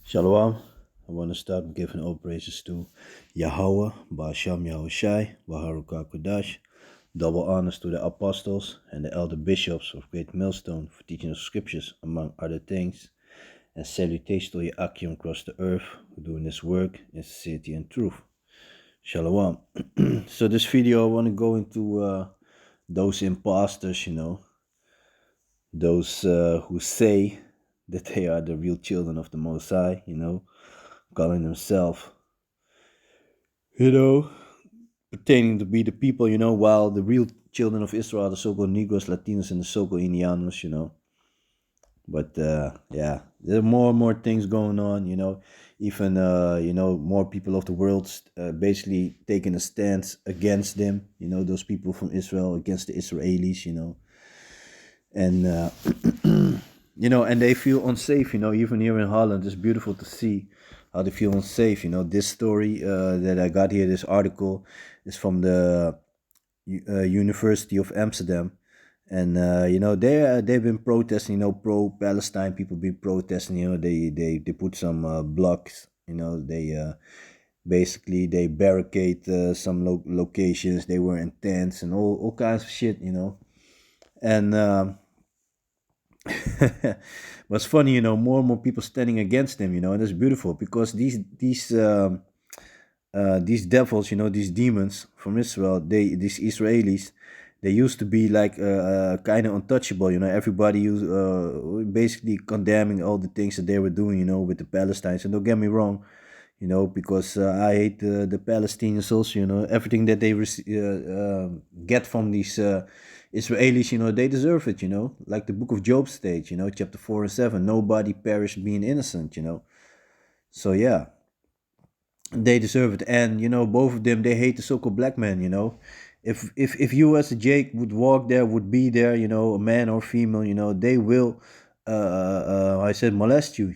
Shalom. I want to start giving all praises to Yahweh, Ba'asham Yahushai, Baharuka Kudash. Double honors to the apostles and the elder bishops of Great Millstone for teaching the scriptures, among other things. And salutations to Yakim across the earth who doing this work in sincerity and truth. Shalom. So this video I want to go into those imposters, those who say that they are the real children of the Most High, calling themselves, pertaining to be the people, while the real children of Israel are the so-called Negroes, Latinos, and the so-called Indianos. But yeah, there are more and more things going on, even, more people of the world basically taking a stance against them, those people from Israel against the Israelis, and, and they feel unsafe, even here in Holland. It's beautiful to see how they feel unsafe. This story that I got here, this article, is from the University of Amsterdam. And they've been protesting, pro-Palestine people been protesting. They put some blocks. They basically they barricade some locations. They were in tents and all kinds of shit. And what's funny, more and more people standing against them. And it's beautiful because these devils, these demons from Israel, these Israelis, they used to be like kind of untouchable. Everybody basically condemning all the things that they were doing, with the Palestinians. And don't get me wrong, because I hate the Palestinians also. Everything that they get from these Israelis, they deserve it. Like the Book of Job states, chapter 4 and 7, nobody perished being innocent. So yeah, they deserve it. And both of them, they hate the so-called black man. If you as a Jake would walk there, would be there, a man or female, they will I said molest you.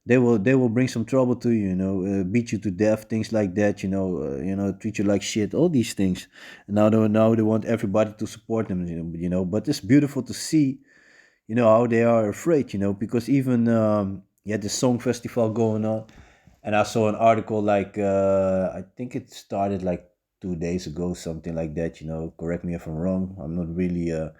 They will bring some trouble to you, beat you to death, things like that, treat you like shit, all these things. And now they want everybody to support them, but it's beautiful to see, how they are afraid, because even you had the song festival going on. And I saw an article like I think it started like 2 days ago, something like that. Correct me if I'm wrong. I'm not really, I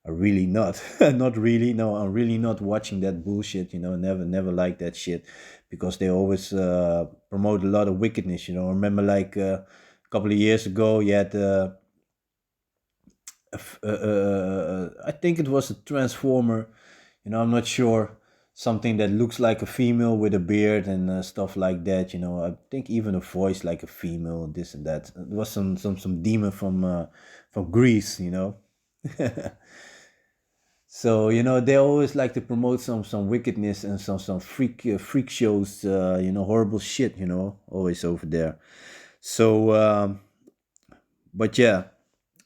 really not, not really. No, I'm really not watching that bullshit. Never liked that shit because they always promote a lot of wickedness. Remember like a couple of years ago, you had I think it was a transformer. I'm not sure, something that looks like a female with a beard and stuff like that. I think even a voice like a female, this and that. It was some demon from Greece. So they always like to promote some wickedness and some freak shows. Horrible shit. Always over there. So but yeah.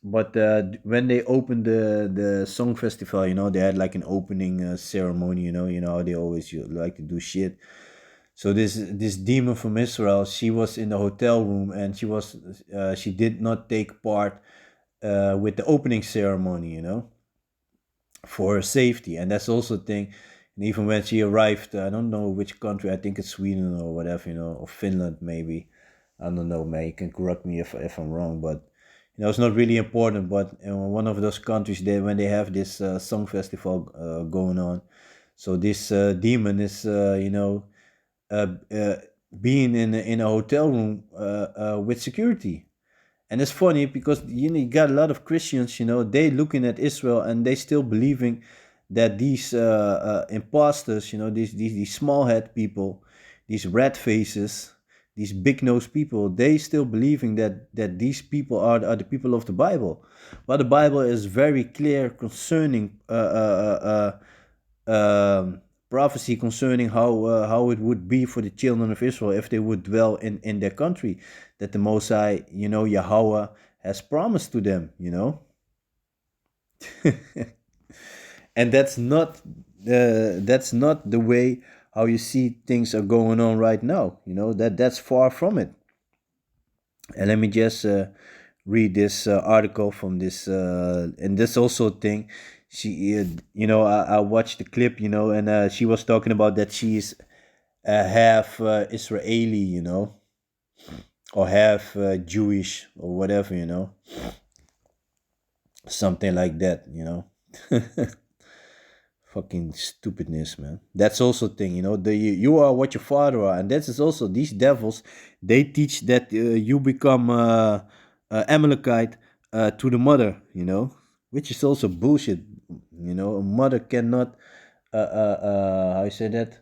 But when they opened the song festival, they had like an opening ceremony. How they always like to do shit. So this demon from Israel, she was in the hotel room and she did not take part with the opening ceremony. For her safety, and that's also a thing. And even when she arrived, I don't know which country. I think it's Sweden or whatever. Or Finland maybe. I don't know, man. You can correct me if I'm wrong, but it's not really important. But one of those countries, when they have this song festival going on, so this demon is uh, uh, being in a hotel room with security. And it's funny because you got a lot of Christians, they looking at Israel and they still believing that these imposters, these small head people, these rat faces, these big nose people, they still believing that these people are the people of the Bible. But the Bible is very clear concerning prophecy concerning how it would be for the children of Israel if they would dwell in their country that the Most High, Yahweh has promised to them, and that's not the way how you see things are going on right now. That's far from it. And let me just read this article from this, and this also thing. She, I watched the clip, and she was talking about that she is half Israeli, or half Jewish or whatever, something like that. Fucking stupidness, man. That's also thing, you are what your father are, and that is also these devils. They teach that you become Amalekite to the mother, which is also bullshit. A mother cannot, how you say that?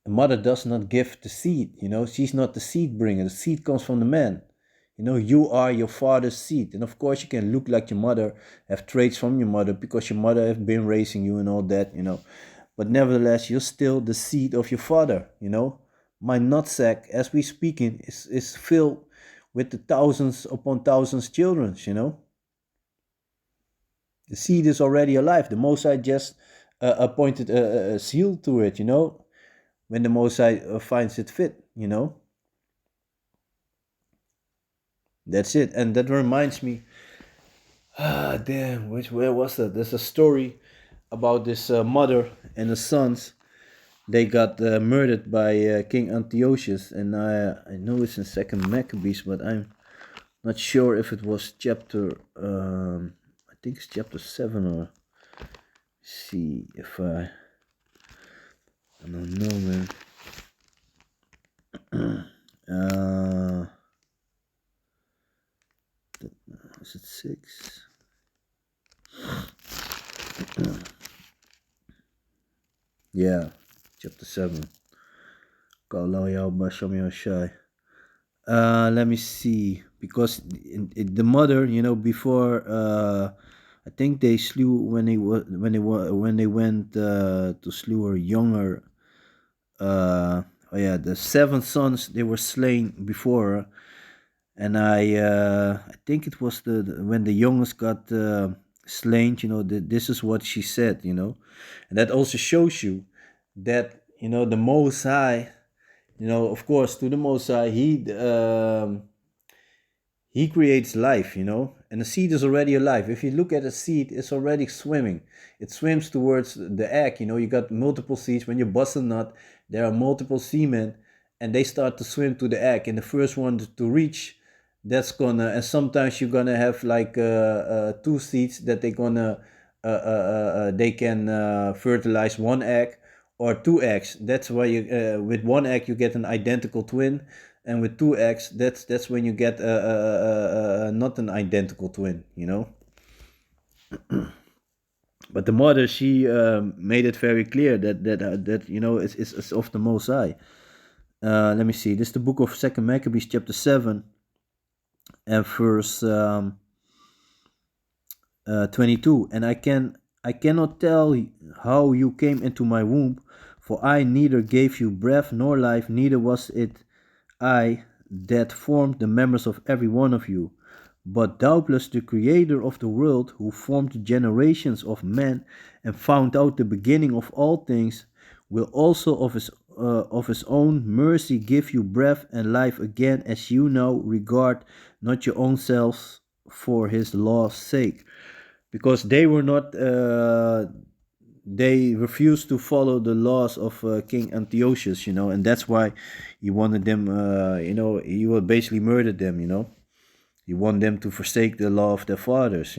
A mother does not give the seed, she's not the seed bringer. The seed comes from the man. You are your father's seed. And of course, you can look like your mother, have traits from your mother because your mother have been raising you and all that, But nevertheless, you're still the seed of your father. My nutsack, as we speaking, is filled with the thousands upon thousands children. The seed is already alive. The Mosai just appointed a seal to it, when the Mosai finds it fit. That's it. And that reminds me, damn, where was that? There's a story about this mother and the sons. They got murdered by King Antiochus, and I know it's in Second Maccabees, but I'm not sure if it was chapter. I think it's chapter 7, or see if I don't know, man. Is it 6? Yeah, chapter 7. Let me see, because the mother, before I think they slew when they went to slew her younger. Oh yeah, the 7 sons, they were slain before her, and I think it was when the youngest got slain. This is what she said. And that also shows you that the Most High. Of course, to the Most High, he creates life, and the seed is already alive. If you look at a seed, it's already swimming. It swims towards the egg. You got multiple seeds. When you bust a nut, there are multiple semen, and they start to swim to the egg. And the first one to reach, and sometimes you're gonna have like 2 seeds that they can fertilize 1 egg or 2 eggs. That's why with 1 egg you get an identical twin, and with 2 eggs, that's when you get not an identical twin. But the mother, she made it very clear that it's of the Most High. Let me see. This is the book of Second Maccabees, chapter 7, and verse 22. And I cannot tell how you came into my womb, for I neither gave you breath nor life, neither was it I that formed the members of every one of you, but doubtless the Creator of the world, who formed the generations of men and found out the beginning of all things, will also of his own mercy give you breath and life again, as you now regard not your own selves for his law's sake. Because they were not they refused to follow the laws of King Antiochus, and that's why he wanted them, he would basically murder them. He wanted them to forsake the law of their fathers.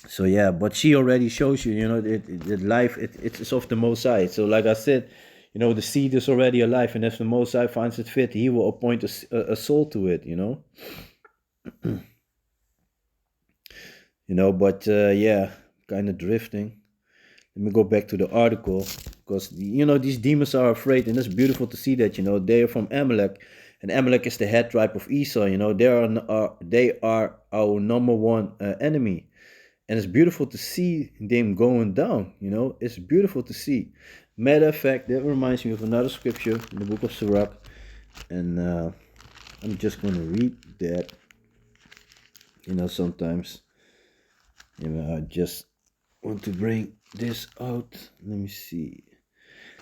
So yeah, but she already shows you, that life, it's of the Most High. So like I said, the seed is already alive, and if the Most High finds it fit, he will appoint a soul to it. But yeah, kind of drifting. Let me go back to the article, because these demons are afraid, and it's beautiful to see that they are from Amalek, and Amalek is the head tribe of Esau. They are our number one enemy, and it's beautiful to see them going down. It's beautiful to see. Matter of fact, that reminds me of another scripture in the book of Sirach, and I'm just going to read that. Sometimes I just want to bring this out. Let me see.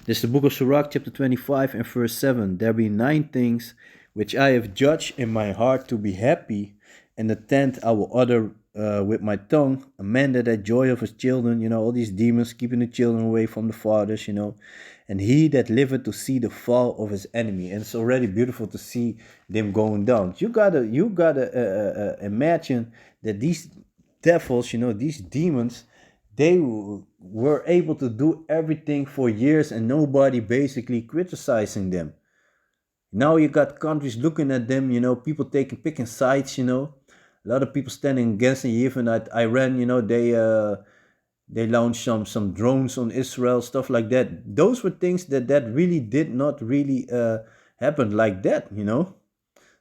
This is the book of Sirach, chapter 25 and verse 7. There be 9 things which I have judged in my heart to be happy, and the 10th I will utter with my tongue, a man that had joy of his children, all these demons keeping the children away from the fathers, and he that liveth to see the fall of his enemy. And it's already beautiful to see them going down. You gotta imagine that these devils, these demons, they were able to do everything for years and nobody basically criticizing them. Now you got countries looking at them, people picking sides. A lot of people standing against it. Even at Iran, they launched some drones on Israel, stuff like that. Those were things that really did not really happen like that.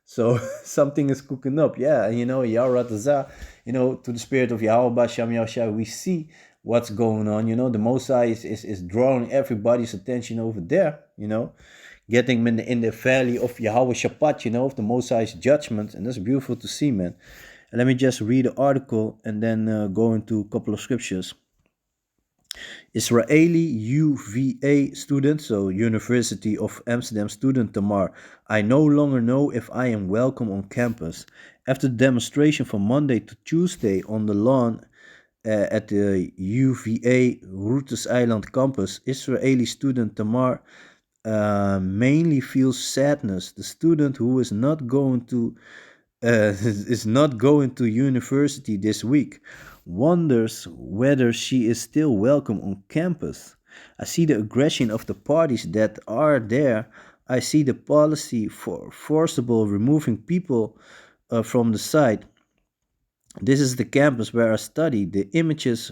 So something is cooking up. Yeah, Yaratazah, to the spirit of Yahweh Shem Yahshua, we see what's going on. The Mosai is drawing everybody's attention over there. Getting them in the valley of Yahweh Shabbat, of the Mosai's judgment. And that's beautiful to see, man. And let me just read the article and then go into a couple of scriptures. Israeli UVA student, so University of Amsterdam student Tamar, I no longer know if I am welcome on campus. After the demonstration from Monday to Tuesday on the lawn at the UVA Routes Island campus, Israeli student Tamar mainly feels sadness. The student who is not going to university this week wonders whether she is still welcome on campus. I see the aggression of the parties that are there. I see the policy for forcible removing people from the site. This is the campus where I study. The images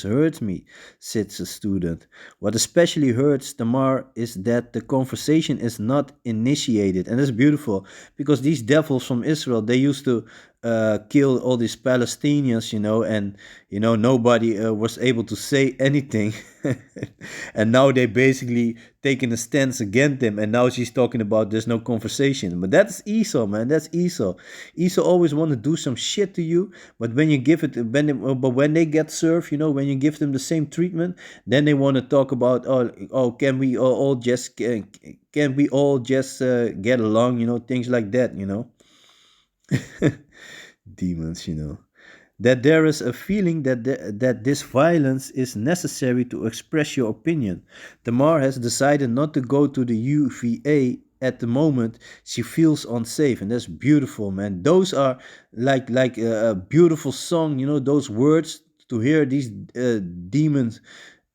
hurt me, says a student. What especially hurts Tamar is that the conversation is not initiated. And that's beautiful because these devils from Israel, they used to kill all these Palestinians, and nobody was able to say anything. And now they basically taking a stance against them, and now she's talking about there's no conversation. But that's Esau, man. That's Esau. Esau always want to do some shit to you, but when you give it, when they get served, when you give them the same treatment, then they want to talk about, oh, can we all just get along, things like that. Demons. That there is a feeling that this violence is necessary to express your opinion. Tamar has decided not to go to the UVA at the moment. She feels unsafe, and that's beautiful, man. Those are like a beautiful song, those words to hear these demons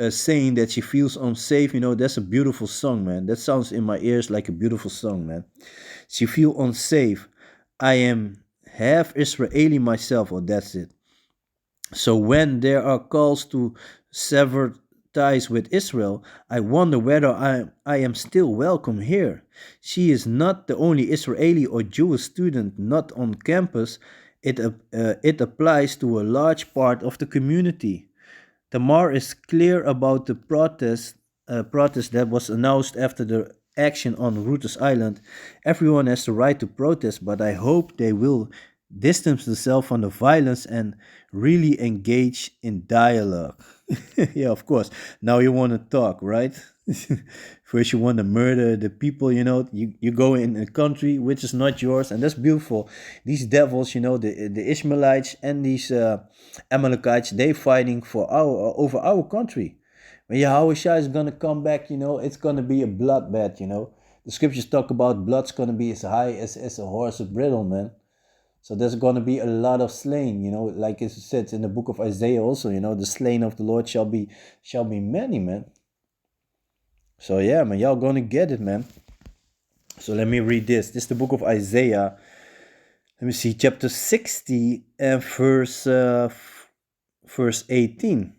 saying that she feels unsafe. That's a beautiful song, man. That sounds in my ears like a beautiful song, man. She feel unsafe. I am half Israeli myself, or that's it. So when there are calls to sever ties with Israel, I wonder whether I am still welcome here. She is not the only Israeli or Jewish student not on campus. It applies to a large part of the community. Tamar is clear about the protest that was announced after the action on Rutus Island. Everyone has the right to protest, but I hope they will distance themselves from the violence and really engage in dialogue. Yeah, of course. Now you want to talk, right? First, you want to murder the people, you go in a country which is not yours, and that's beautiful. These devils, the Ishmaelites and these Amalekites, they fighting for over our country. When Yahweh Shai is gonna come back, it's gonna be a bloodbath. The scriptures talk about blood's gonna be as high as a horse's bridle, man. So there's gonna be a lot of slain, like it says in the book of Isaiah also, the slain of the Lord shall be many, man. So yeah, man, y'all gonna get it, man. So let me read this. This is the book of Isaiah. Let me see, chapter 60 and verse 18.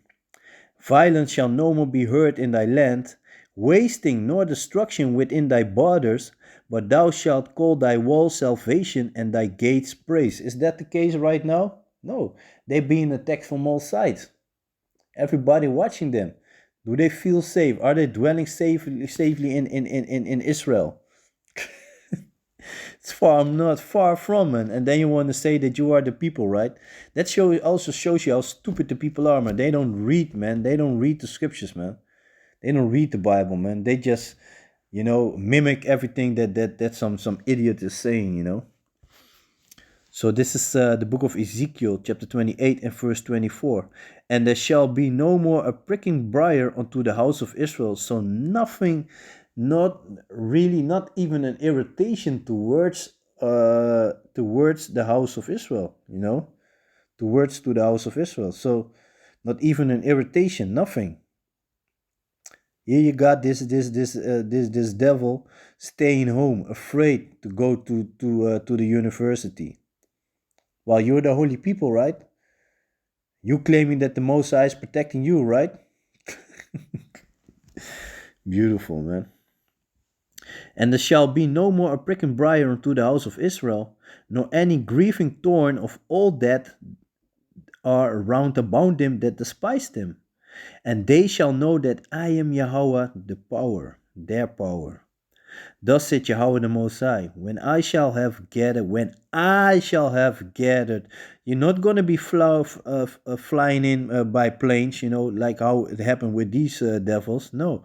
Violence shall no more be heard in thy land, wasting nor destruction within thy borders, but thou shalt call thy walls salvation and thy gates praise. Is that the case right now? No. They're being attacked from all sides. Everybody watching them. Do they feel safe? Are they dwelling safely in Israel? It's not far from it. And then you want to say that you are the people, right? That also shows you how stupid the people are, man. They don't read, man. They don't read the scriptures, man. They don't read the Bible, man. They just, mimic everything that some idiot is saying. So this is the book of Ezekiel, chapter 28 and verse 24. And there shall be no more a pricking briar unto the house of Israel. So nothing, not really, not even an irritation towards the house of Israel, you know, towards to the house of Israel. So not even an irritation, nothing. Here you got this devil staying home, afraid to go to the university. While you're the holy people, right? You claiming that the Most High is protecting you, right? Beautiful, man. And there shall be no more a pricking briar unto the house of Israel, nor any grieving thorn of all that are round about them that despise them. And they shall know that I am Yahweh, the power, their power. Thus said Yahweh the Most High, when I shall have gathered, you're not going to be flying in by planes, you know, like how it happened with these devils. No.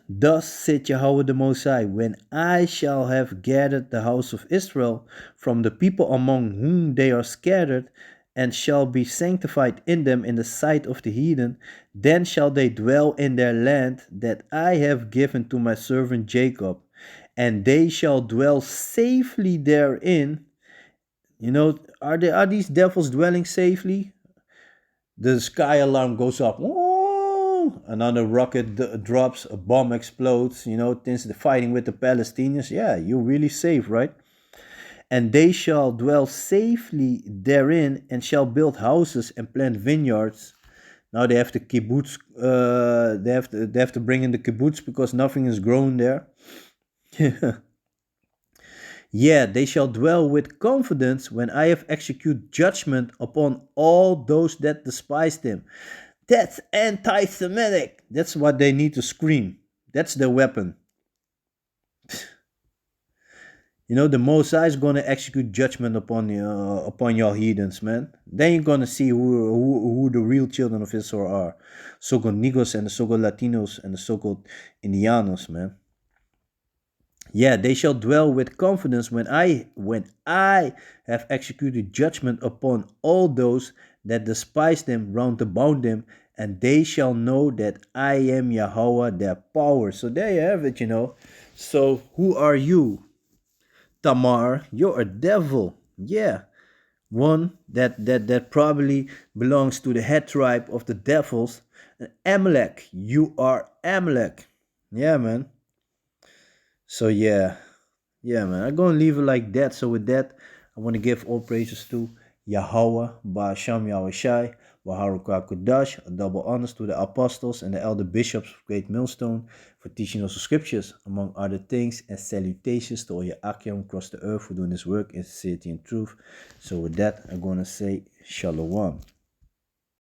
Thus said Yahweh the Most High, when I shall have gathered the house of Israel from the people among whom they are scattered, and shall be sanctified in them in the sight of the heathen, then shall they dwell in their land that I have given to my servant Jacob, and they shall dwell safely therein. You know, are these devils dwelling safely? The sky alarm goes up. Oh, another rocket drops, a bomb explodes, you know, since the fighting with the Palestinians. Yeah, you're really safe, right? And they shall dwell safely therein, and shall build houses and plant vineyards. Now they have to kibbutz. They have to bring in the kibbutz because nothing is grown there. Yeah, they shall dwell with confidence when I have executed judgment upon all those that despise them. That's anti-Semitic. That's what they need to scream. That's their weapon. You know, the Most High is going to execute judgment upon your heathens, man. Then you're going to see who the real children of Israel are. So-called Negros and the so-called Latinos and the so-called Indianos, man. Yeah, they shall dwell with confidence when I have executed judgment upon all those that despise them round about them, and they shall know that I am Yahweh, their power. So there you have it, you know. So who are you? Tamar, you're a devil. Yeah. One that probably belongs to the head tribe of the devils. Amalek. You are Amalek. Yeah, man. So yeah. Yeah, man. I'm gonna leave it like that. So with that, I want to give all praises to Yahweh, Ba'asham Yahushai, Baharuka Kudash, a double honors to the apostles and the elder bishops of Great Millstone for teaching us the scriptures, among other things, and salutations to all your Akim across the earth for doing this work in sincerity and truth. So with that, I'm gonna say Shalom.